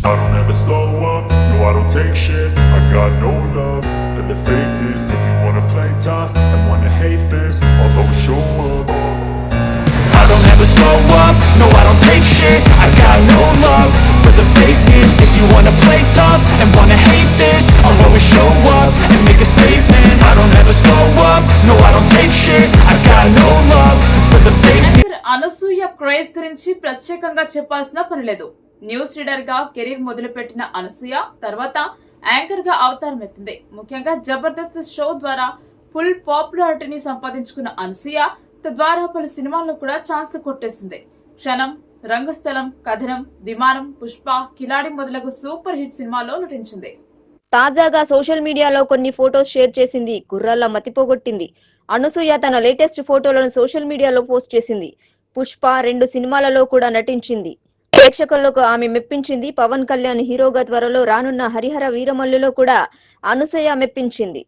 I don't ever slow up, no I don't take shit. I got no love for the fakeness. If you wanna play tough and wanna hate this, I'll always show up. I don't ever slow up, no I don't take shit. I got no love for the fakeness. If you wanna play tough and wanna hate this, I'll always show up and make a statement. I don't ever slow up, no I don't take shit. I got no love for the fakeness. Anasuya craze గురించి ప్రత్యేకంగా చెప్పాల్సిన పని లేదు. News reader గా career మొదలుపెట్టిన అనసూయ తర్వాత anchor గా అవతారం ఎత్తింది. ముఖ్యంగా జబర్దస్త్ షో ద్వారా ఫుల్ పాపులారిటీని సంపాదించుకున్న అనసూయ తద్వారా పలు సినిమాల్లో కూడా ఛాన్స్లు కొట్టేసింది. క్షణం, రంగస్థలం, కథనం, విమానం, పుష్ప, కిలాడి మొదలగు సూపర్ హిట్ సినిమాల్లో నటించింది. తాజాగా సోషల్ మీడియాలో కొన్ని ఫోటోస్ షేర్ చేసింది. కుర్రాళ్ళ మతిపోగొట్టింది. అనసూయ తన లేటెస్ట్ ఫోటోలను సోషల్ మీడియాలో పోస్ట్ చేసింది. పుష్ప 2 సినిమాలలో కూడా నటించింది. ప్రేక్షకులకు ఆమె మెప్పించింది. పవన్ కళ్యాణ్ హీరోగా త్వరలో రానున్న హరిహర వీరమల్లులో కూడా అనసూయ మెప్పించింది.